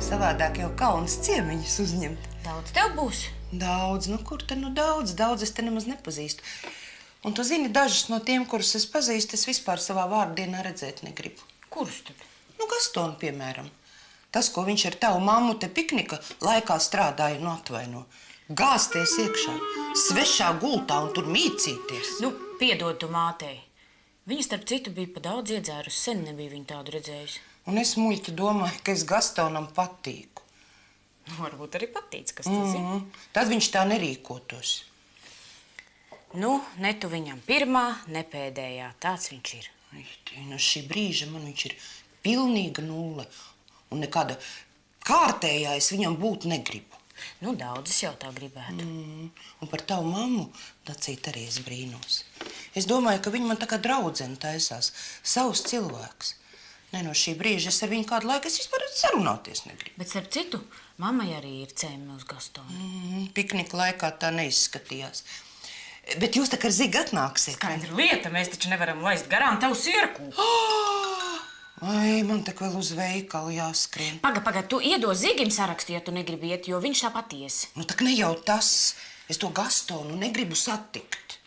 savādāk jau kauns ciemiņus uzņemt. Daudz tev būs? Daudz, nu kur te nu daudz? Daudz es te nemaz nepazīstu. Un tu zini, dažus no tiem, kurus es pazīstu, es vispār savā vārdienā redzēt negribu. Kurus tad? Nu, Gastonu, piemēram. Tas, ko viņš ar tavu mammu te piknika laikā strādāja, nu atvaino. Gāzties iekšā, svešā gultā un tur mīcīties. Nu, piedod tu mātei. Viņa, starp citu, bija pa daudz iedzērusi, sen nebija viņa tādu redzējusi. Un es muļķi domāju, ka es Gastonam patīku. Varbūt arī patīc, kas tas ir. Tad viņš tā nerīkotos. Nu, ne tu viņam pirmā, ne pēdējā. Tāds viņš ir. No šī brīža man viņš ir pilnīga nulle. Un nekāda kārtējā es viņam būt negribu. Nu, daudzas jau tā gribētu. Un par tavu mammu, Dacīt, arī es brīnos. Es domāju, ka viņa man tā kā draudzene taisās. Savs cilvēks. Ne, no šī brīža es ar viņu kādu laiku es vispār sarunāties negribu. Bet, starp citu, mammai arī ir cēmi uz Gastonu. Piknika laikā tā neizskatījās. Bet jūs tā kā ar Zigu atnāksiet. Skaidra lieta, mēs taču nevaram laist garām tavu sierku. Ai, man tak vēl uz veikalu jāskrien. Paga, tu iedo Zigim sarakstu, ja tu negribi iet, jo viņš tā patiesi. Nu, tak ne jau tas. Es to Gastonu negribu satikt.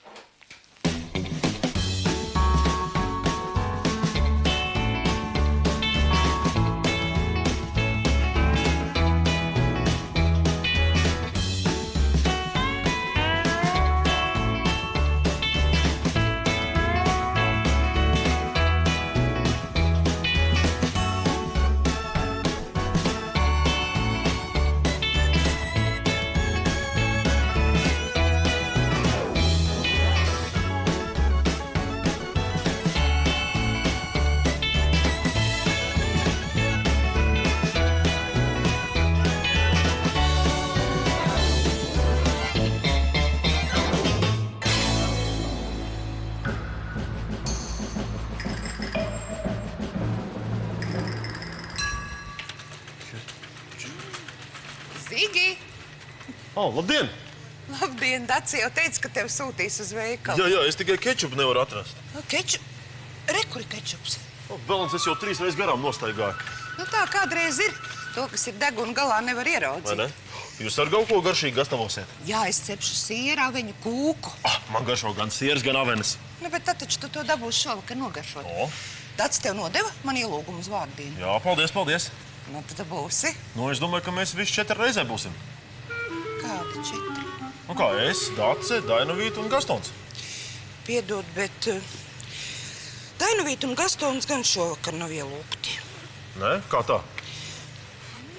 Zigi! Labdien! Labdien, Daci jau teica, ka tev sūtīs uz veikalu. Jā, es tikai kečupu nevaru atrast. Re, kur ir kečups? Velns, es jau 3 reizes garām nostaigāju. Nu tā kādreiz ir. To, kas ir deguna galā, nevar ieraudzīt. Vai ne? Jūs ar kaut ko garšīgi gatavosiet? Jā, es cepšu sieru, aveņu kūku. Man garšo gan sieras, gan avenes. Nu, bet tad taču tu to dabūsi šovakar nogaršot. Daci tev nodeva man ielūgumu uz vārdienu. Jā, paldies. Nu, tu būsi. Nu, es domāju, ka mēs visi 4 reizē būsim. Kādi 4? Nu kā, es, Dace, Dainovīta un Gastons. Piedod, bet Dainovīta un Gastons gan šovakar nav ielūgti. Nē, kā tā?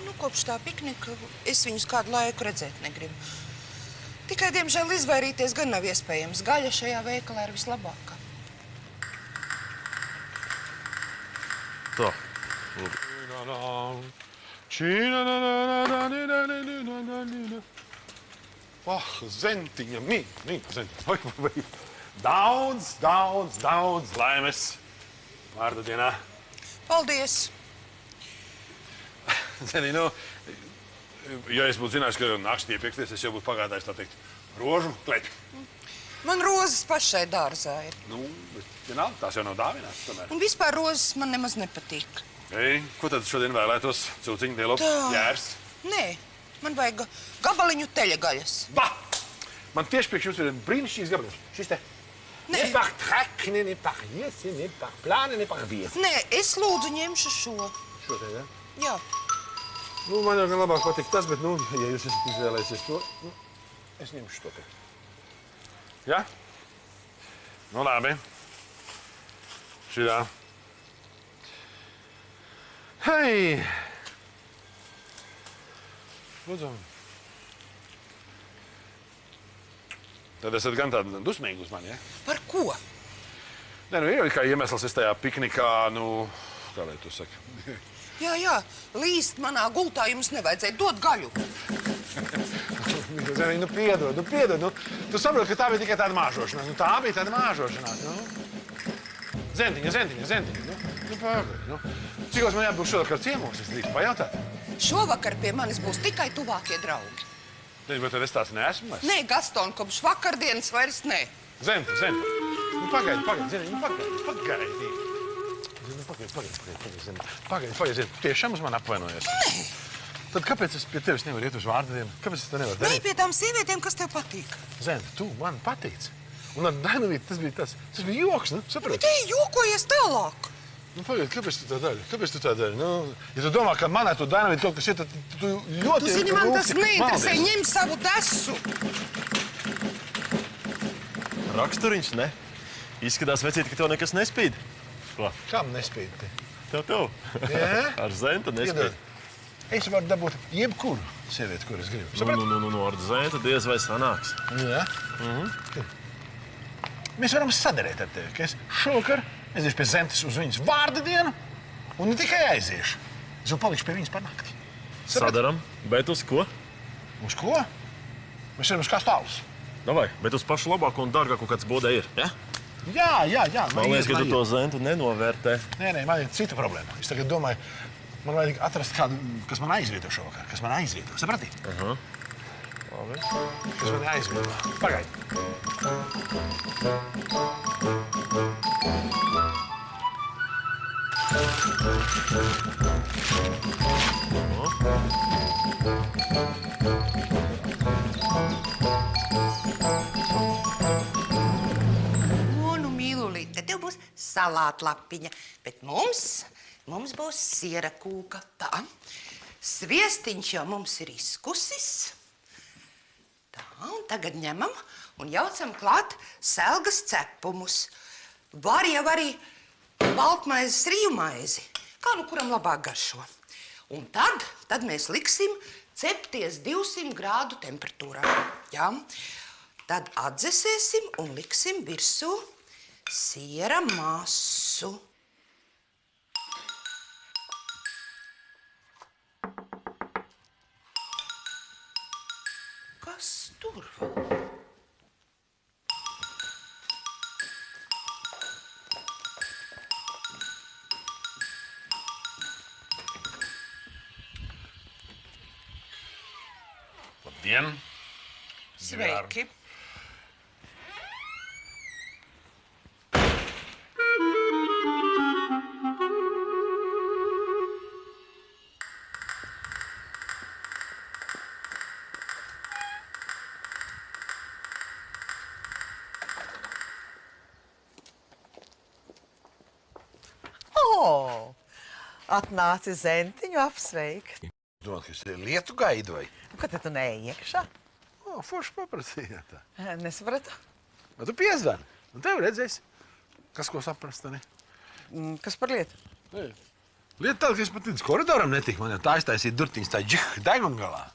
Nu, kopš tā piknika es viņus kādu laiku redzēt negribu. Tikai, diemžēl, izvairīties gan nav iespējams. Gaļa šajā veikalā ir vislabākā. Tā. Zentiņa, Zentiņa. Daudz laimes vārda dienā. Paldies! Zeni, nu, ja es būtu zinājis, ka naktī piekties, es jau būtu pagādājis, tā teikt, rožu klepi. Man rozes pašai dārzā ir. Nu, bet vienalga, tās jau nav dāvinātas tomēr. Un vispār rozes man nemaz nepatīk. Ei, ko tad šodien vēlētos? Cūciņu, lielopu, jērs? Nē, man vajag gabaliņu teļagaļas. Bah! Man tieši priekš jums ir brīnišķīgs gabaliņš. Šis te. Nē. Ne par trakni, ne par iesi, ne par plāni, ne par viesi. Nē, es lūdzu ņemšu šo. Šo te, ja? Jā. Nu, man jau gan labāk patīk tas, bet, nu, ja jūs esat izvēlējusies to, nu, es ņemšu to te. Ja? Nu, labi. Šitā. Hei! Lūdzu. Tad esat gan tādi dusmīgi uz mani, ja? Par ko? Nē, nu, ir jau kā iemesls es tajā piknikā, nu, kā lai tu saki? Jā, līst manā gultā jums nevajadzēja dot gaļu. Zeni, nu, piedod. Tu saproti, ka tā bija tikai tāda māžošanās. Nu, tā bija tāda māžošanās, nu. Zentiņa, nu, pagaidi, nu. Cikos man jābūt šovakar ciemos, es drīkstu pajautāt? Šovakar pie manis būs tikai tuvākie draugi. Bet tad es tāds neesmu vairs? Nē, Gaston, kopš vakardienas vairs nē. Zenti. Nu, pagaidi, Zeni, nu, pagaidi. Zeni, Zeni. Tiešām uz mani apvainojies? Nē. Tad kāpēc es pie tevis nevaru iet uz vārdu dienu? Kāpēc es to nevaru Nē, darīt? pie tām sievietēm, kas tev patīk. Zeni, tu man patīc. Un ar Dainavīti tas bija joks, ne? Saproti? Bet ej, jokojies tālāk. Nu, pagaid, kāpēc tu tā dari? Kāpēc tu tā dari? Nu, ja tu domā, ka manai tu Dainavīti kaut kas ir, tad tu ļoti... Tu zini, man tas rūpīgi neinteresē. maldies. Ņem savu desu. Raksturiņš, ne? Izskatās, vecīt, ka tev nekas nespīd. Ko? Kam nespīd te? Tev. Jā? Ar Zentu nespīd. Iedod. Es varu dabūt jebkuru sievieti, kur es gribu. Saprati? Ar Zentu diez vai sanāks. Jā. Mēs varam sadarēt ar tevi, ka es šovakar aiziešu pie Zentas uz viņas vārda dienu un ne tikai aiziešu. Es vēl palikšu pie viņas par nakti. Sadaram, bet uz ko? Uz ko? Mēs varam uz kā stāvus. Davai, bet uz pašu labāko un dārgāko, kāds bodē ir, ja? Jā. Man liekas, ka tu to Zentu nenovērtē. Nē, man ir cita problēma. Es tagad domāju, man vajag atrast kādu, kas man aizvieto šovakar. Kas man aizvieto, saprati? Labi. Kas man aizvieto. Pagaidi. Nu, mīlulīte, tev būs salātlapiņa, bet mums būs siera kūka. Tā, sviestiņš jau mums ir izkusis. Tā, un tagad ņemam un jaucam klāt selgas cepumus. Var jau arī baltmaizes rīvmaizi, kā nu kuram labāk garšo. Un tad mēs liksim cepties 200 grādu temperatūrā. Jā? Tad atdzesēsim un liksim virsū siera masu. Kas tur vēl? Labdien. Sveiki. Atnāci Zentiņu apsveikt. Domāt, ka es lietu gaidu vai? Ko tad tu neej iekšā? O, forši paprasījāt tā. Nesapratu. Bet tu piezvani. Un tev redzēsi, kas ko saprast, ne? Kas par lietu? Lieta tāda, ka es pat līdz koridoram netiku. Man jau tā aiztaisīja durtiņas tā degungalā.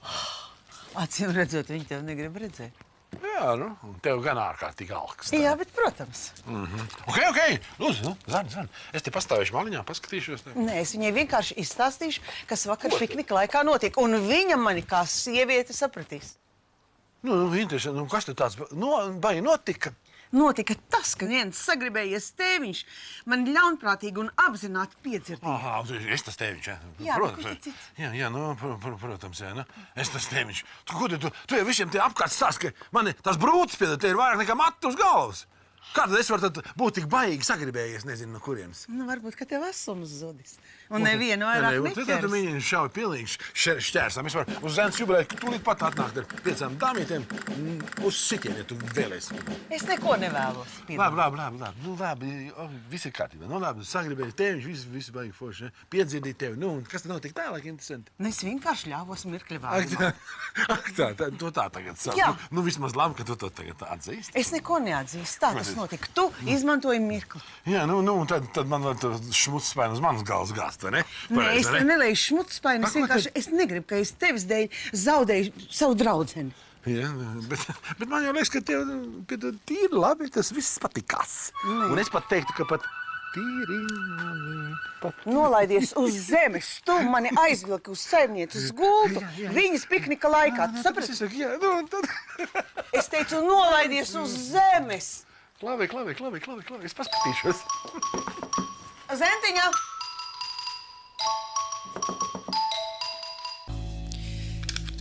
Acīm redzot, viņi tev negrib redzēt. Jā, nu, un tev gan ārkārtīgi alks. Jā, bet protams. Ok. Lūdzu, nu, zvani. Es te pastāvēšu maliņā, paskatīšos tev. Nē, es viņai vienkārši izstāstīšu, kas vakar piknika laikā notiek. Un viņa mani kā sievieti sapratīs. Nu, interesanti. Nu, kas te tāds baigi notika? Notika tas, ka viens sagribējies tēviņš man ļaunprātīgi un apzināti piedzirdīja. Aha, es tas tēviņš, jā. Jā, Protams, bet kurš cits? Jā, nu, protams, jā, nu. Es tas tēviņš. Tu jau visiem tie apkārt stāsti, ka man tās brūces piedod, te ir vairāk nekā matu uz galvas. Kā tad es varu būt tik baigi sagribējies, nezinu, no kurienes? Nu, varbūt, ka tev esums zudis. Un nevienu vairāk Tad tu neķers. viņi šauj pilnīgi šķērsām. Es varu uz Zemes jubileju tūlīt pat atnākt ar 5 dāmītēm uz sitiem, ja tu vēlēsi. Es neko nevēlos. Labi. Nu, labi, viss ir kārtībā. Nu, labi, sagribēju tēviņš, viss baigi forši. Piedzirdīt tevi. Nu, un kas tad notika tālāk, interesanti? Nu, es vienkārši ļāvos mirkļa vārdā. Tu tā tagad sāc. Jā. Nu, vismaz labi, ka tu to tagad atzīsti. Es neko neatzīstu. Tā tas notika. Tu izmantoji mirkli. Jā, nu, tad man var šmuts spēni uz manas galvas gāzt, vai ne? Nē, Pareizi, es vai ne? nelēju šmutspēni. Es Ko vienkārši es negribu, ka es tevis dēļ zaudēju savu draudzeni. Jā, bet man jau liekas, ka tev tīri labi tas viss patikās. Un es pat teiktu, ka pat tīri labi. Nolaidies uz zemes. Tu mani aizvilki uz saimnieces gultu viņas piknika laikā. Tu saprati? Es saku, jā, nu, tad... Es teicu, nolaidies uz zemes. Labi. Es paskatīšos. Zentiņa!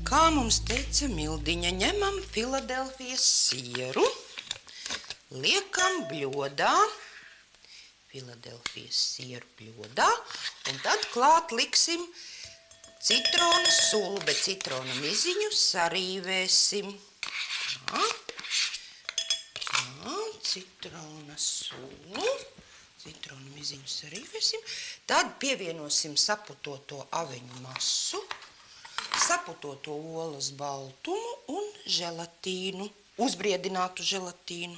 Kā mums teica Mildiņa, ņemam Filadelfijas sieru, liekam bļodā, Filadelfijas sieru bļodā, un tad klāt liksim citrona sulu, bet citrona miziņu sarīvēsim. Tā. Tā, citrona sulu, citrona miziņu sarīvēsim. Tad pievienosim saputoto aveņu masu, saputoto olas baltumu un želatīnu, uzbriedinātu želatīnu.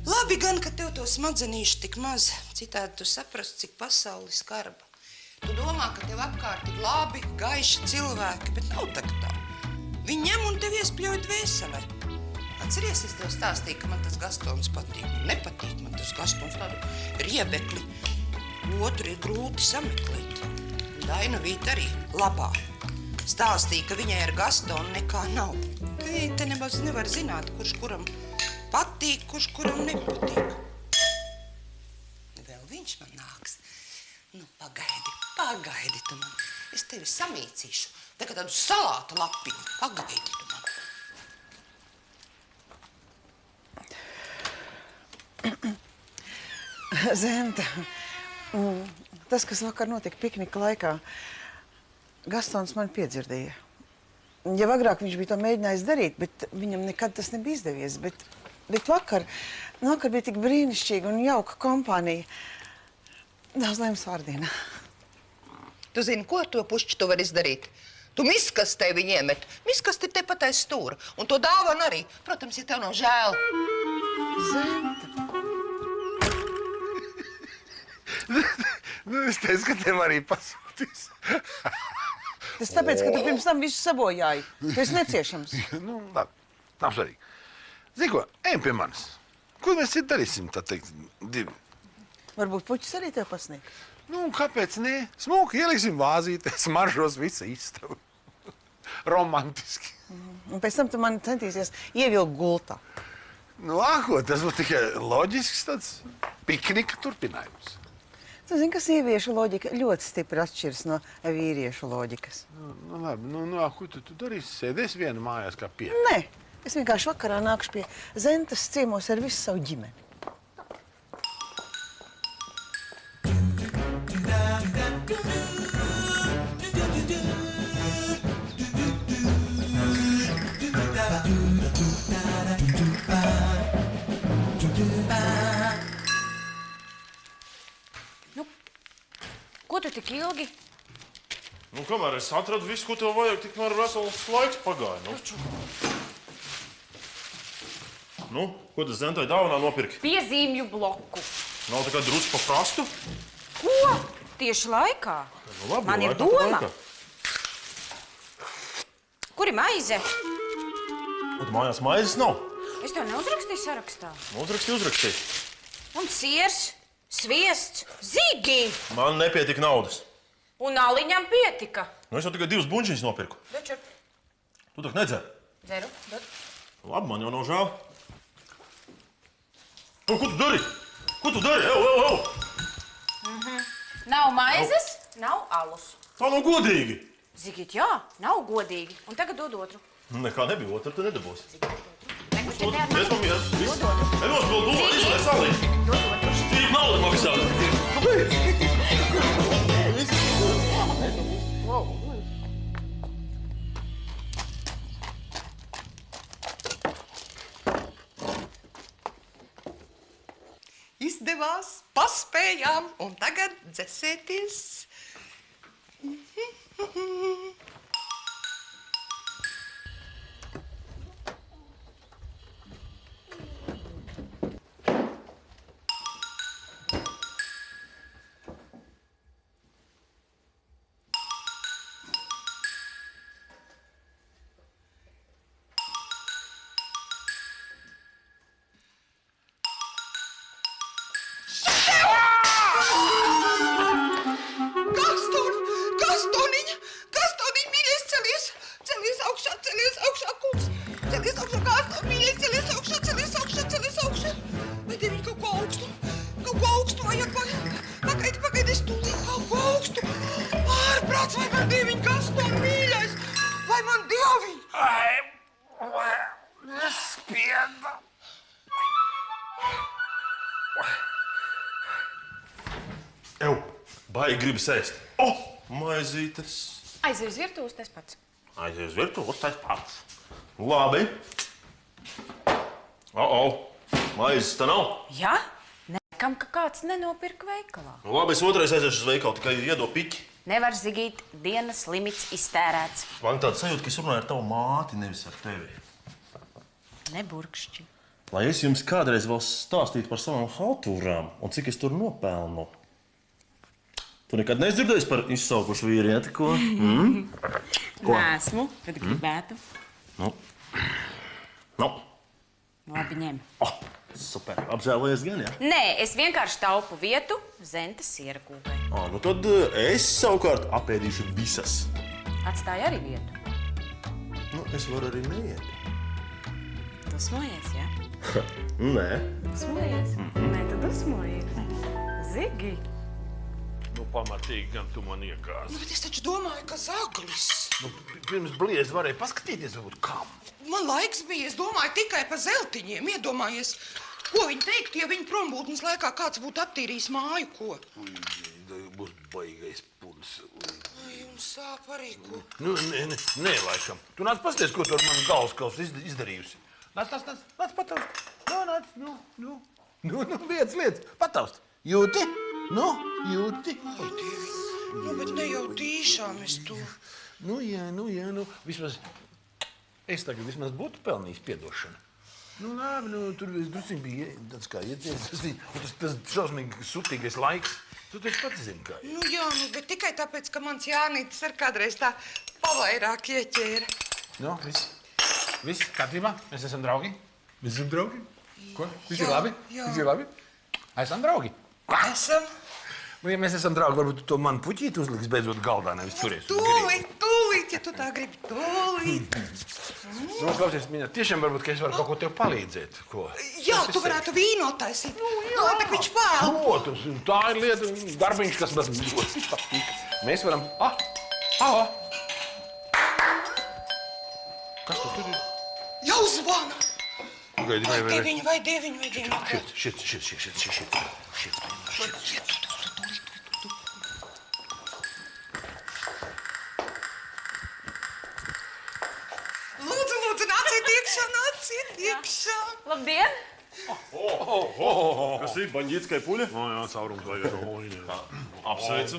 Labi gan, ka tev to smadzenīšu tik maz, citādi tu saprast, cik pasauli skarba. Tu domā, ka tev apkārt ir labi, gaiši cilvēki, bet nav tā, ka tā. Viņi ņem un tev iespļauj dvēselē. Atceries, es tev stāstīju, ka man tas Gastons patīk. Nepatīk man tas Gastons, tādu riebekli. Otru ir grūti sameklēt. Daina Vīta arī labā. Stāstīja, ka viņai ar Gastonu nekā nav. Te nemaz nevar zināt, kurš kuram patīk, kurš kuram nepatīk. Vēl viņš man nāks. Nu, pagaidi tu man. Es tevi samīcīšu. Tā kā tādu salāta lapiņu. Pagaidi tu man. Zenta, tas, kas vakar notika piknika laikā, Gastons man piedzirdēja. Jau agrāk viņš bija to mēģinājis darīt, bet viņam nekad tas nebija izdevies. Bet vakar bija tik brīnišķīga un jauka kompānija. Daudz laimes vārdienā. Tu zini, ko ar to pušķi tu vari izdarīt? Tu miskastē viņu iemet. Miskasti ir tepat aiz stūra. Un to dāvanu arī. Protams, ja tev nav žēl. Zenta. Nu, es teicu, ka tev arī pasūtīs. Tas tāpēc, ka tu pirms tam visu sabojāji. Tu esi neciešams. Nu, labi. Nav svarīgi. Zini ko, ejam pie manis. Ko mēs citu darīsim, tā teikt, divi? Varbūt puķis arī tev pasniegt. Nu, kāpēc ne? Smuki ieliksim vāzītē, smaržos visu istabu. Romantiski. Un pēc tam tu mani centīsies ievilkt gultā. Nu, ko, tas būtu tikai loģisks tāds piknika turpinājums. Tu zini, ka sieviešu loģika ļoti stipri atšķiras no vīriešu loģikas. Nu, labi, ko tu darīsi? Sēdēs viena mājās kā pie? Nē, es vienkārši vakarā nākšu pie Zentas ciemos ar visu savu ģimeni. Ko tu tik ilgi? Nu, kamēr es atradu visu, ko tev vajag, tikmēr vesels laiks pagāja. Nu, ko tas Zentai dāvanā nopirki? Piezīmju bloku. Nav tā kā drusku pa prastu? Ko? Tieši laikā? Nu, labi, Man ir laikā pa doma. laikā. Kur ir maize? Un mājās maizes nav. Es tev neuzrakstīju sarakstā. Uzrakstīju. Un siers, sviests, zigi. Man nepietika naudas. Un aliņam pietika. Nu, es jau tikai 2 buņčiņas nopirku. Dečur. Tu tak nedzer? Dzeru. Dod. Labi, man jau nav žēl. Nu, ko tu dari? Ko tu dari? Ew! Nav maizes, nav alus. Tā nav godīgi. Zigīt, jā, nav godīgi. Un tagad dod otru. Nekā nebija, otru tu nedabūsi. Nekus te neatmani. Es pamieru. Dod otru. Enos vēl domā, izlēs salī. Dod otru. Cīm naudu maksāt. Izdevās, paspējām, un tagad dzesēties. Baigi gribas ēst. Maizītes. Aizies virtuves tas pats. Aizies virtuves tas pats. Labi. Maizes tā nav. Jā? Nekam, ka kāds nenopirka veikalā. Labi, es otrais aiziešu uz veikalu, tikai iedod piķi. Nevar, Zigīt, dienas limits iztērēts. Man tāda sajūta, ka es runāju ar tavu māti, nevis ar tevi. Neburkšķi. Lai es jums kādreiz vēl stāstītu par savām haltūrām un cik es tur nopelnu. Tu nekad neesi dzirdējis par izsaukušu vīrieti, ko? Ko? Nesmu, bet gribētu. Labi, ņem. Super, apžēlojies gan, jā? Nē, es vienkārši taupu vietu Zentas siera kūkai. Nu tad es savukārt apēdīšu visas. Atstāja arī vietu. Es varu arī neiet. Dusmojies, jā? Nē. Dusmojies? Nē, tu dusmojies. Zigi. Pamatīgi, gan tu man iegāzi. Bet es taču domāju, ka zaglis. Pirms bliezi varēja paskatīties, varbūt kam. Man laiks bija, es domāju tikai par zeltiņiem. Iedomājies, ko viņi teiktu, ja viņu prombūtnes laikā kāds būtu attīrījis māju, ko? Būs baigais puls. Un sāp arī, ko? Nē, laikam. Tu nāc pasties, ko tu ar manu galvaskausu izdarījusi. Nāc, pataust. Liec, pataust. Jūti? Jūti? Bet ne jau tīšām es to. Jā. Vismaz, es tagad vismaz būtu pelnījis piedošanu. Labi, tur drusciņ bija tāds kā iedzies. Tas šausmīgi sutīgais laiks. Tu taču pats zini, kā ir. Jā, bet tikai tāpēc, ka mans Jānītis ar kādreiz tā pavairāk ieķēra. Viss kārtībā? Mēs esam draugi? Mēs esam draugi? Ko? Viss ir labi? Jā. Viss ir labi? Esam draugi? Esam. Ja mēs esam draugi, varbūt tu to man puķīti uzliks beidzot galdā, nevis turies. Tūlīt, ja tu tā gribi, tūlīt. Klausies, Miņa, tiešām varbūt, ka es varu kaut ko tev palīdzēt. Ko? Jā, tu varētu vīno taisīt. Bet viņš pēl. Protams, tā ir lieta, darbiņš, kas man ļoti patīk. Mēs varam... Kas tu tur ir? Jau zvana. Gaidi. Vai dieviņi. Šit. Lūdzu, nāciet iekšā. Labdien! Kas ir baņģītiskai puļa? Jā, caurums vajag. Apsveicu.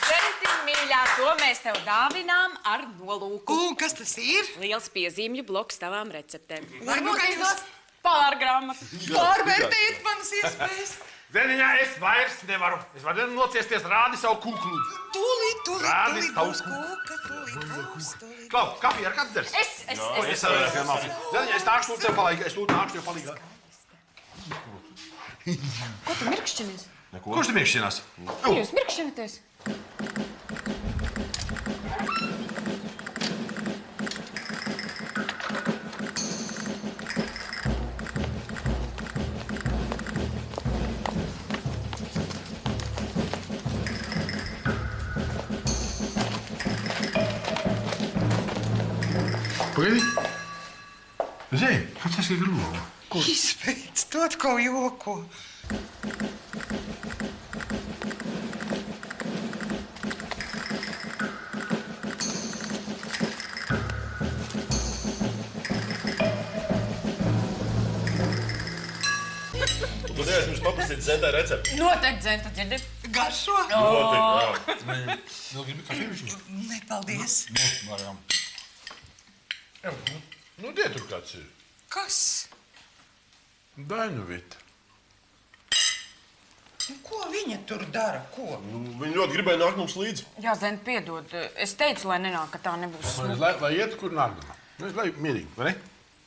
Zentiņ, mīļā, to mēs tev dāvinām ar nolūku. Un kas tas ir? Liels piezīmju bloks tavām receptēm. Varbūt izdos pārgrāmatu. Pārvērtējiet manas iespējas. Zeniņā, es vairs nevaru. Es varu nociesties, rādi savu kuklu. Tūlīt Rādi būs savu kūka, tūlīt. Klau, kafija ar kāds dzers? Es arī esmu mācīt. Zeniņā, es nākšu tev palīgā. Ko tu mirkšķinies? Kurš te mirkšķinās? Ko jūs mirkšķinaties? Pagaidi. Zēj, kāds tas ir grūti? Izbeidz, tu atkal joko. Tu neesi mums paprasīt Zentai recepti? Noteikti, Zenta, dzirdi. Garšo? Noteikti, Vēl gribi kafīruši? Nepaldies. Varam. Tie tur kāds ir. Kas? Dainuvita. Ko viņa tur dara? Ko? Viņi ļoti gribēja nākt mums līdzi. Jā, Zenta, piedod. Es teicu, lai nenāk, ka tā nebūs smuka. Lai iet, kur nākdama. Lai mierīgi, vai ne?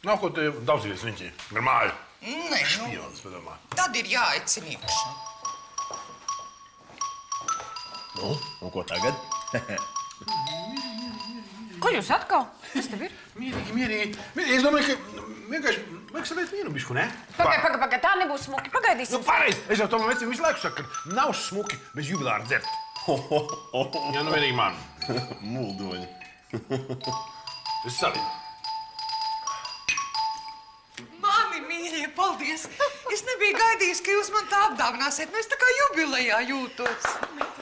Nav ko te daudzīties viņš ar māju. Nē, Špionis, padomā. tad ir jāaicina iekšā. Un ko tagad? Ko jūs atkal? Kas tev ir? Mierīgi. Es domāju, ka vienkārši vajag sadēt vienu bišku, ne? Pagai, tā nebūs smuki. Pagaidīsim. Pareizi. Es jau tam vecim visu laiku saku, ka nav smuki bez jubilāra dzert. Jā, vienīgi man. Muldoņi. Es salīdu. Mani mīļā, Mīļie, paldies! Es nebiju gaidījis, ka jūs man tā apdāvināsiet. Es tā kā jubilejā jūtos.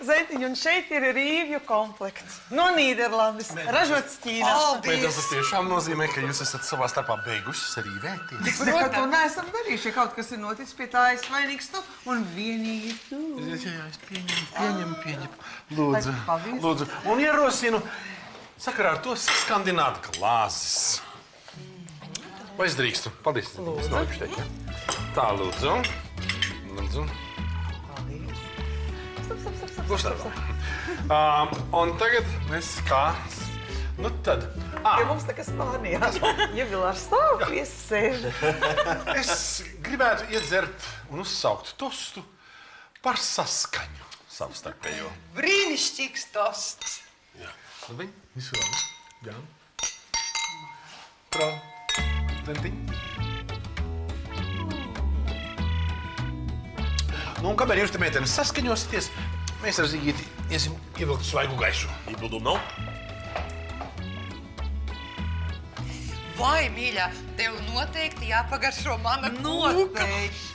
Zentiņ, un šeit ir rīvju komplekts. No Nīderlandes, ražots Ķīnā. Bet tas Paldies! tiešām nozīmē, ka jūs esat savā starpā beigušas arī vēties. Nekad to neesam darījuši. Ja kaut kas ir noticis, pie tā es vainīgs tu un vienīgi tu. Jā, es pieņemu. Lūdzu, Paldies. lūdzu. Un ierosinu sakarā ar to skandināt glāzes. Vai es drīkstu? Paldies. Es nolieku šeit, ja? Tā, lūdzu. Lūdzu. Paldies. Lūdzu. Un tagad mēs kā... Nu tad... Ja mums tā kā Spānijā. Jubilārs stāv, viesis sēž. Es gribētu iedzert un uzsaukt tostu par saskaņu savstarpējo. Brīnišķīgs tosts! Labi, visu labi. Jā. Pro. Zentiņ. Nu, un kamēr jūs te meitenes saskaņosieties, mēs ar Zigīti iesim ievilkt svaigu gaisu. Iebildumu nav? Vai, mīļā, tev noteikti jāpagaršo mana kūka.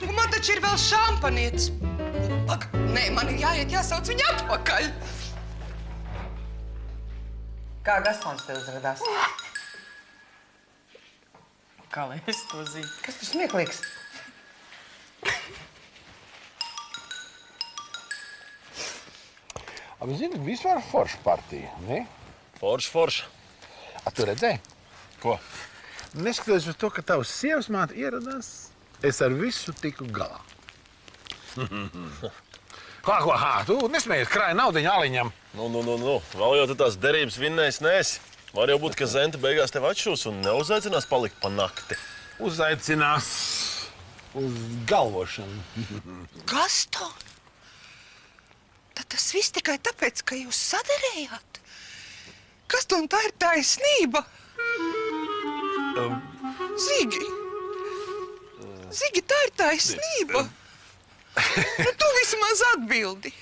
Un man taču ir vēl šampanietis. Ak, nē, man ir jāiet jāsauc viņu atpakaļ. Kā Gastons te uzradās? Kā lai es to zinu? Kas tur smieklīgs? Abi zini, vispār forša partija, ne? Forši. A, tu redzēji? Ko? Neskatoties uz to, ka tavs sievas māte ieradās, es ar visu tiku galā. Ko, tu nesmējies krāja naudiņu Aliņam. Nu. Vēl jau tu tās derības vinnējis neesi. Var jau būt, ka Zenta beigās tev atšūs un neuzaicinās palikt pa nakti. Uzaicinās uz galvošanu. Gaston? Tad tas viss tikai tāpēc, ka jūs saderējāt? Gaston, tā ir taisnība. Zigi! Zigi, tā ir taisnība. Nu, tu vismaz atbildi.